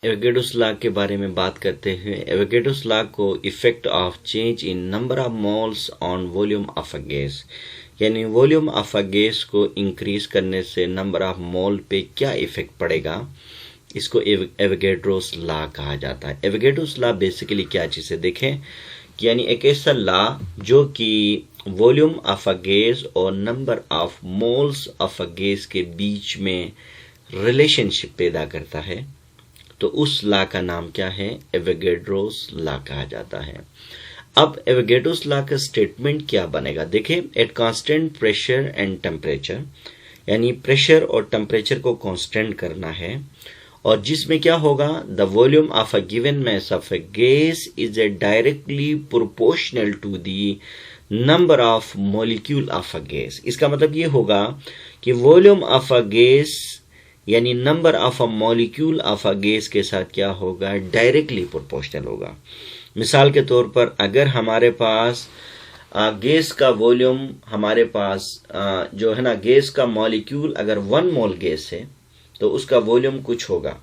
Avogadro's law के बारे में बात करते हैं। एवोगैड्रोस लॉ को effect of change in number of moles on volume of a gas, यानी वॉल्यूम ऑफ अ गैस को इंक्रीज करने से नंबर ऑफ मोल पे क्या इफेक्ट पड़ेगा, इसको एवोगैड्रोस लॉ कहा जाता है। एवोगैड्रोस लॉ बेसिकली क्या चीज़ है, देखें कि यानी एक ऐसा लॉ जो कि वॉल्यूम ऑफ अ गैस और number of moles of a gas के बीच में रिलेशनशिप पैदा करता है, तो उस लॉ का नाम क्या है, एवोगैड्रोस लॉ कहा जाता है। अब एवोगैड्रोस लॉ का स्टेटमेंट क्या बनेगा, देखें, at constant pressure and temperature, यानी प्रेशर और टेम्परेचर को कांस्टेंट करना है, और जिसमें क्या होगा, the volume of a given mass of a gas is a directly proportional to the number of molecule of a gas. इसका मतलब ये होगा कि वॉल्यूम ऑफ अ गैस यानी number of a molecule of a gas के साथ क्या होगा, डायरेक्टली प्रोपोर्शनल होगा। मिसाल के तौर पर अगर हमारे पास गैस का वॉल्यूम, हमारे पास जो है ना गैस का मॉलिक्यूल अगर 1 मोल गैस है तो उसका वॉल्यूम कुछ होगा।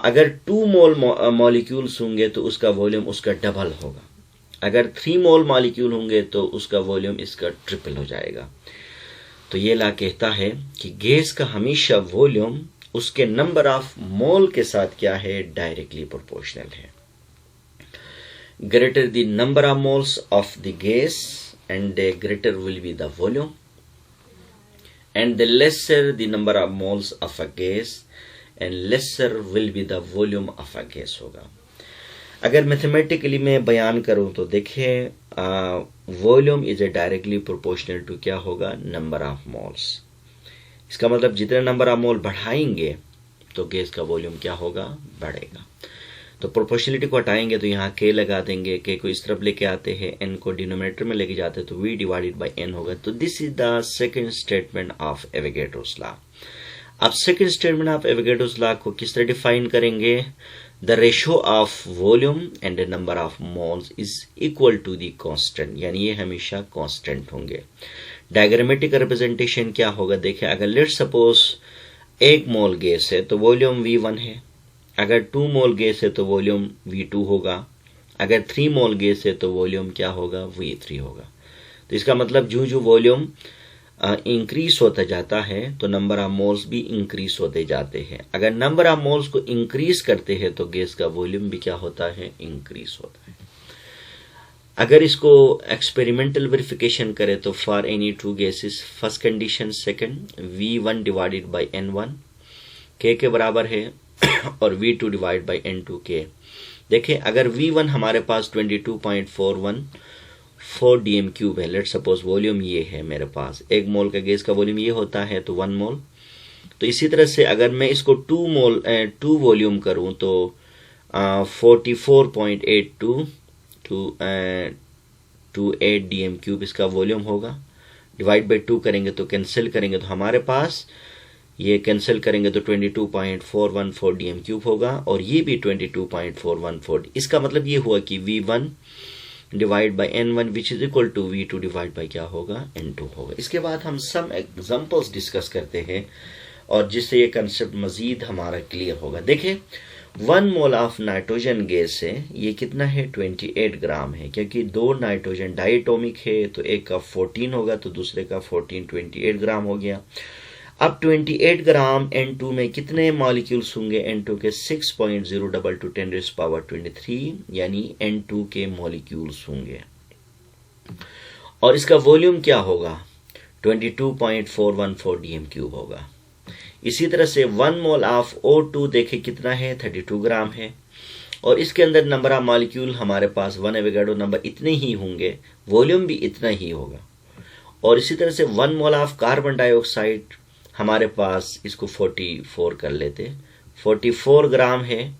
अगर 2 मोल मॉलिक्यूल्स होंगे तो उसका वॉल्यूम उसका डबल होगा। अगर 3 मोल मॉलिक्यूल होंगे तो उसका वॉल्यूम इसका ट्रिपल हो जाएगा। तो ये लॉ कहता है कि गैस का हमेशा वॉल्यूम उसके नंबर ऑफ मोल के साथ क्या है, डायरेक्टली प्रोपोर्शनल है। Greater the number of moles of the gas and greater will be the volume, and the lesser the number of moles of a gas and lesser will be the volume of a gas होगा। अगर mathematically मैं बयान करूं तो देखिए, volume is a directly proportional to क्या होगा, number of moles. इसका मतलब जितने नंबर ऑफ मोल बढ़ाएंगे तो गैस का वॉल्यूम क्या होगा, बढ़ेगा। तो प्रोपोर्शनलिटी को हटाएंगे तो यहाँ के लगा देंगे, के को इस तरफ लेके आते हैं, एन को डिनोमिनेटर में लेके जाते हैं तो वी डिवाइडेड बाई एन होगा। तो this is the second statement of Avogadro's law. अब second statement of Avogadro's law को किस तरह डिफाइन करेंगे, the ratio of volume and the number of moles is equal to the constant, यानी ये हमेशा कांस्टेंट होंगे। डायग्रामेटिक रिप्रेजेंटेशन क्या होगा, देखें, अगर लेट सपोज 1 मोल गैस है तो वॉल्यूम V1 है, अगर 2 मोल गैस है तो वॉल्यूम V2 होगा, अगर 3 मोल गैस है तो वॉल्यूम क्या होगा, V3 होगा। तो इसका मतलब जो जो वॉल्यूम इंक्रीज होता जाता है तो नंबर ऑफ मोल्स भी इंक्रीज होते जाते हैं। अगर नंबर ऑफ मोल्स को इंक्रीज करते हैं तो गैस का वॉल्यूम भी क्या होता है, इंक्रीज होता है। अगर इसको एक्सपेरिमेंटल वेरिफिकेशन करें तो for any 2 gases, first condition, second, V1 divided by N1 K के बराबर है और V2 divide by N2 K। देखें, अगर V1 हमारे पास 22.414 dm क्यूब है, लेट सपोज वॉल्यूम ये है मेरे पास, 1 मोल का गैस का वॉल्यूम ये होता है तो 1 मोल। तो इसी तरह से अगर मैं इसको 2 वॉल्यूम करूं तो 44.82 to 8 dm क्यूब इसका वॉल्यूम होगा। डिवाइड बाई 2 करेंगे तो कैंसिल करेंगे तो हमारे पास ये कैंसिल करेंगे तो 22.414 dm क्यूब होगा, और ये भी 22.414। इसका मतलब ये हुआ कि V1 divide by N1 which is equal to V2 divide by क्या होगा, N2 होगा। इसके बाद हम सम एग्जांपल्स डिस्कस करते हैं और जिससे ये कंसेप्ट मजीद हमारा क्लियर होगा। देखें, 1 मोल ऑफ नाइट्रोजन गैस है, ये कितना है, 28 ग्राम है, क्योंकि 2 नाइट्रोजन डाइएटोमिक है तो एक का 14 होगा तो दूसरे का 14, 28 ग्राम हो गया। अब 28 ग्राम N2 में कितने मॉलिक्यूल्स होंगे, N2 के 6.022 10⁻23 यानी N2 के मॉलिक्यूल्स होंगे, और इसका वॉल्यूम क्या होगा, 22.414 dm क्यूब होगा। इसी तरह से 1 मोल ऑफ O2 देखे कितना है, 32 ग्राम है, और इसके अंदर नंबर ऑफ मॉलिक्यूल हमारे पास 1 एवोगैड्रो नंबर इतने ही होंगे, वॉल्यूम भी इतना ही होगा। और इसी तरह से 1 मोल ऑफ कार्बन डाइऑक्साइड हमारे पास, इसको 44 कर लेते, 44 ग्राम है,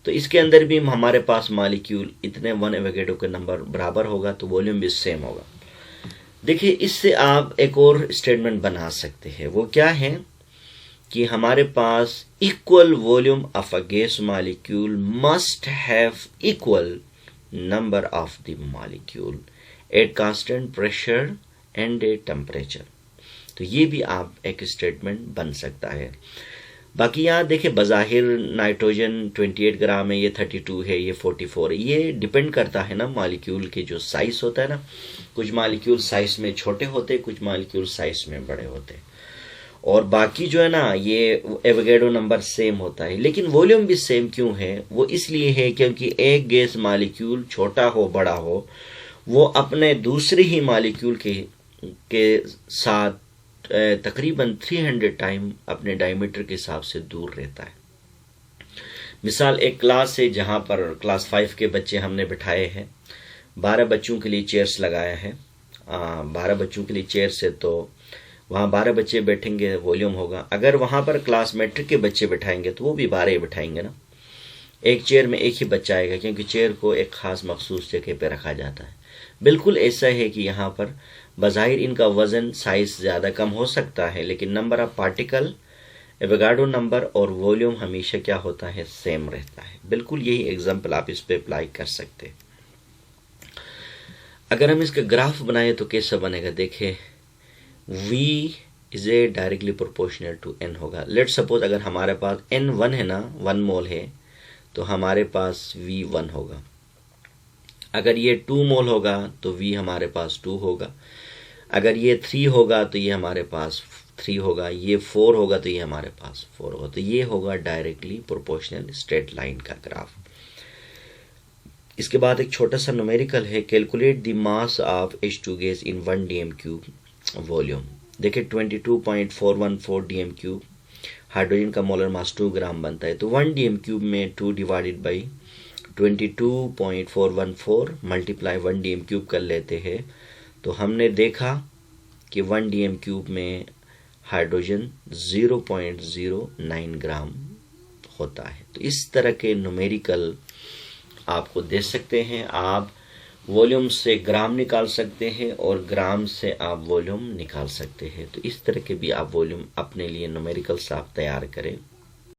तो इसके अंदर भी हमारे पास मॉलिक्यूल इतने 1 एवोगैड्रो के नंबर बराबर होगा तो वॉल्यूम भी सेम होगा। देखिए, इससे आप एक और स्टेटमेंट बना सकते हैं, वो क्या है कि हमारे पास equal volume of a gas molecule must have equal number of the molecule at constant pressure and a temperature. तो ये भी आप एक स्टेटमेंट बन सकता है। बाकी यहाँ देखें बज़ाहिर नाइट्रोजन 28 ग्राम है, ये 32 है, ये 44 है। ये डिपेंड करता है ना मॉलिक्यूल के जो साइज होता है ना, कुछ मॉलिक्यूल साइज में छोटे होते हैं, कुछ मॉलिक्यूल साइज में बड़े होते हैं। और बाकी जो है ना ये एवोगैड्रो नंबर सेम होता है, लेकिन वॉल्यूम भी सेम क्यों है? वो इसलिए है क्योंकि एक गैस मॉलिक्यूल छोटा हो बड़ा हो, वो अपने दूसरे ही मॉलिक्यूल के साथ तकरीबन 300 टाइम अपने डायमीटर के हिसाब से दूर रहता है। मिसाल एक क्लास है जहां पर क्लास 5 के बच्चे हमने बिठाए हैं, 12 बच्चों के लिए चेयर्स लगाया है। 12 बच्चों के लिए चेयर्स है तो वहाँ 12 बच्चे बैठेंगे, वॉल्यूम होगा। अगर वहाँ पर क्लास मैट्रिक के बच्चे बिठाएंगे तो वो भी 12 ही बिठाएंगे ना। एक चेयर में एक ही बच्चा आएगा क्योंकि चेयर को एक खास मखसूस जगह पे रखा जाता है। बिल्कुल ऐसा है कि यहाँ पर बज़ाहिर इनका वजन साइज ज़्यादा कम हो सकता है, लेकिन number of particle, Avogadro number और वॉल्यूम हमेशा क्या होता है? सेम रहता है। बिल्कुल यही एग्जाम्पल आप इस पे अप्लाई कर सकते हैं। अगर हम इसका ग्राफ बनाए तो कैसा बनेगा? देखें, V is a directly proportional to N होगा। लेट सपोज अगर हमारे पास N1 है ना, 1 मोल है, तो हमारे पास V 1 होगा। अगर ये 2 मोल होगा तो V हमारे पास 2 होगा। अगर ये 3 होगा तो ये हमारे पास 3 होगा। ये 4 होगा तो ये हमारे पास 4 होगा। तो ये होगा डायरेक्टली प्रोपोर्शनल स्ट्रेट लाइन का ग्राफ। इसके बाद एक छोटा सा न्यूमेरिकल है, calculate the mass of H2 gas in 1 dm³ volume. देखिए 22.414 dm³ हाइड्रोजन का मोलर मास 2 ग्राम बनता है, तो 1 dm³ में 2 डिवाइडेड बाई 22.414 मल्टीप्लाई 1 dm³ कर लेते हैं, तो हमने देखा कि 1 dm³ में हाइड्रोजन 0.09 ग्राम होता है। तो इस तरह के न्यूमेरिकल आपको दे सकते हैं। आप वॉल्यूम से ग्राम निकाल सकते हैं और ग्राम से आप वॉल्यूम निकाल सकते हैं। तो इस तरह के भी आप वॉल्यूम अपने लिए न्यूमेरिकल्स आप तैयार करें।